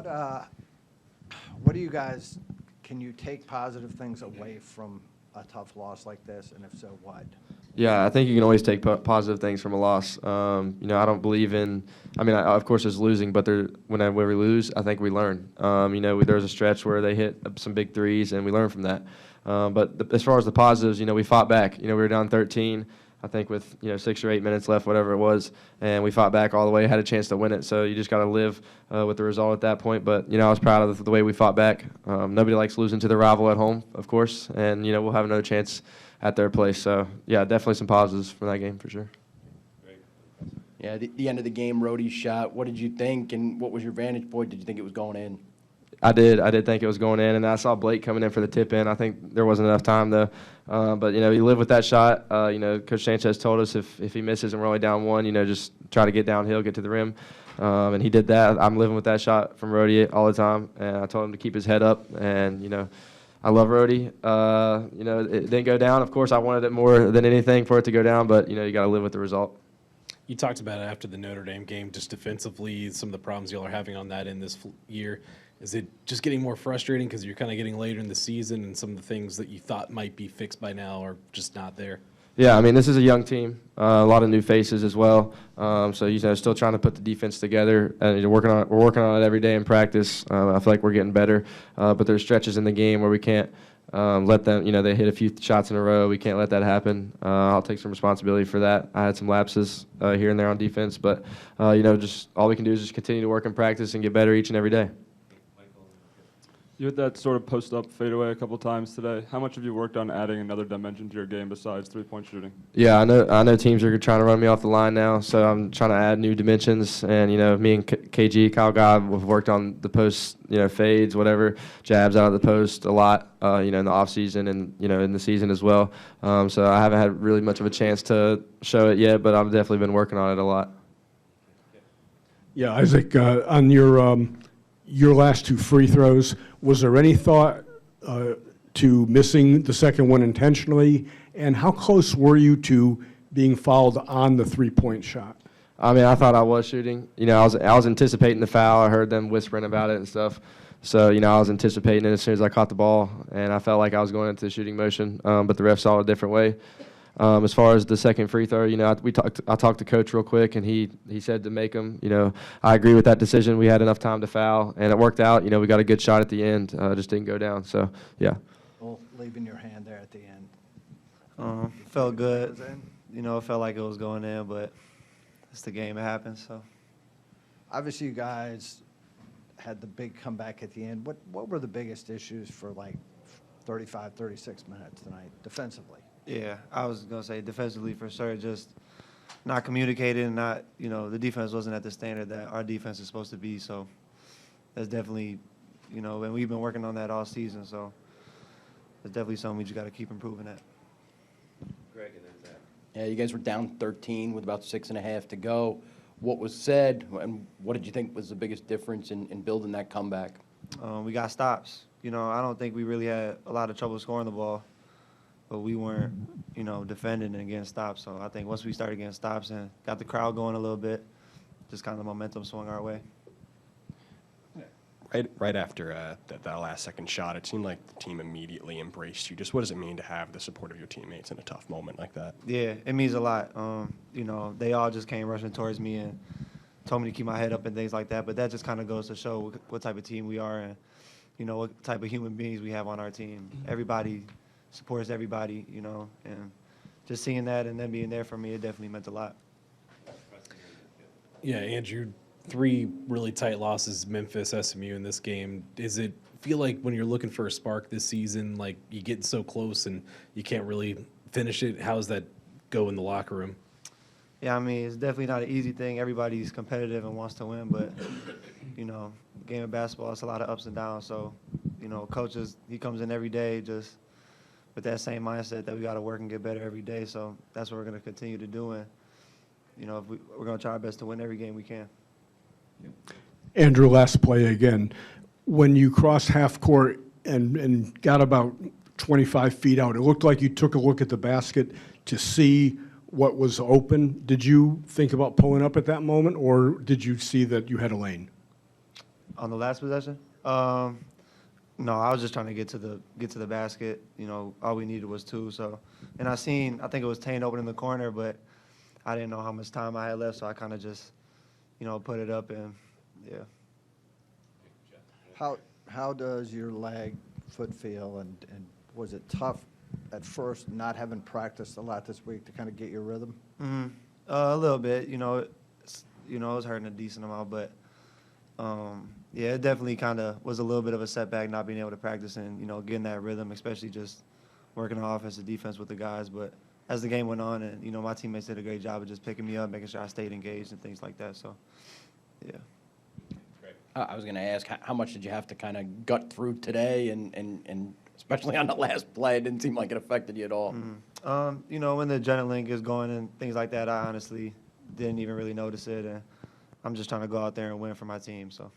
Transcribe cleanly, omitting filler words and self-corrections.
what do you guys, can you take positive things away from a tough loss like this, and if so, what? Yeah, I think you can always take positive things from a loss. I don't believe in. Of course, there's losing, but whenever we lose, I think we learn. There was a stretch where they hit some big threes, and we learned from that. As far as the positives, we fought back. We were down 13, I think, with 6 or 8 minutes left, whatever it was, and we fought back all the way, had a chance to win it. So you just got to live with the result at that point. But I was proud of the way we fought back. Nobody likes losing to the rival at home, of course, and we'll have another chance at their place. So, yeah, definitely some positives from that game for sure. Yeah, the end of the game, Rhodey's shot. What did you think, and what was your vantage point? Did you think it was going in? I did think it was going in, and I saw Blake coming in for the tip in. I think there wasn't enough time, though. But, you live with that shot. Coach Sanchez told us if he misses and we're only down one, just try to get downhill, get to the rim. And he did that. I'm living with that shot from Rhodey all the time, and I told him to keep his head up, and, I love Rhodey. It didn't go down. Of course, I wanted it more than anything for it to go down, but, you got to live with the result. You talked about it after the Notre Dame game, just defensively, some of the problems y'all are having on that end this year. Is it just getting more frustrating because you're kind of getting later in the season and some of the things that you thought might be fixed by now are just not there? Yeah, this is a young team, a lot of new faces as well. So still trying to put the defense together, and we're working on it every day in practice. I feel like we're getting better, but there's stretches in the game where we can't let them. They hit a few shots in a row. We can't let that happen. I'll take some responsibility for that. I had some lapses here and there on defense, but just all we can do is just continue to work in practice and get better each and every day. You hit that sort of post-up fadeaway a couple times today. How much have you worked on adding another dimension to your game besides three-point shooting? Yeah, I know teams are trying to run me off the line now, so I'm trying to add new dimensions. And, me and KG, Kyle Guy, have worked on the post, fades, whatever, jabs out of the post a lot, in the offseason and, in the season as well. So I haven't had really much of a chance to show it yet, but I've definitely been working on it a lot. Yeah, Isaac, on your last 2 free throws, was there any thought to missing the second one intentionally? And how close were you to being fouled on the three-point shot? I thought I was shooting. I was anticipating the foul. I heard them whispering about it and stuff. So, I was anticipating it as soon as I caught the ball, and I felt like I was going into the shooting motion, but the ref saw it a different way. As far as the second free throw, I talked to Coach real quick, and he said to make them. I agree with that decision. We had enough time to foul, and it worked out. We got a good shot at the end. Just didn't go down. So, yeah. Well, leaving your hand there at the end. Felt good. It felt like it was going in, but it's the game. It happens. So, obviously, you guys had the big comeback at the end. What were the biggest issues for 35, 36 minutes tonight defensively? Yeah, I was going to say defensively for sure, just not communicating, not, the defense wasn't at the standard that our defense is supposed to be. So that's definitely, and we've been working on that all season. So it's definitely something we just got to keep improving at. Greg, and then Zach. Yeah, you guys were down 13 with about 6.5 to go. What was said, and what did you think was the biggest difference in building that comeback? We got stops. I don't think we really had a lot of trouble scoring the ball. But we weren't, defending and getting stops. So I think once we started getting stops and got the crowd going a little bit, just kind of the momentum swung our way. Right after that last second shot, it seemed like the team immediately embraced you. Just what does it mean to have the support of your teammates in a tough moment like that? Yeah, it means a lot. They all just came rushing towards me and told me to keep my head up and things like that. But that just kind of goes to show what type of team we are and, what type of human beings we have on our team. Everybody supports everybody, and just seeing that and them being there for me, it definitely meant a lot. Yeah, Andrew, 3 really tight losses, Memphis, SMU in this game. Does it feel like when you're looking for a spark this season, like you get so close and you can't really finish it? How does that go in the locker room? Yeah, it's definitely not an easy thing. Everybody's competitive and wants to win, but, game of basketball, it's a lot of ups and downs. So, coaches, he comes in every day just with that same mindset that we got to work and get better every day. So that's what we're going to continue to do. And, if we're going to try our best to win every game we can. Andrew, last play again. When you crossed half court and got about 25 feet out, it looked like you took a look at the basket to see what was open. Did you think about pulling up at that moment, or did you see that you had a lane? On the last possession? No, I was just trying to get to the basket. You know, all we needed was 2. So, and I think it was Tane open in the corner, but I didn't know how much time I had left, so I kind of just, put it up and yeah. How does your leg, foot feel, and was it tough at first not having practiced a lot this week to kind of get your rhythm? A little bit, it was hurting a decent amount, but yeah, it definitely kind of was a little bit of a setback not being able to practice and getting that rhythm, especially just working on offensive defense with the guys. But as the game went on, and my teammates did a great job of just picking me up, making sure I stayed engaged and things like that. So, yeah. I was going to ask, how much did you have to kind of gut through today, and especially on the last play, it didn't seem like it affected you at all. When the adrenaline is going and things like that, I honestly didn't even really notice it, and I'm just trying to go out there and win for my team. So.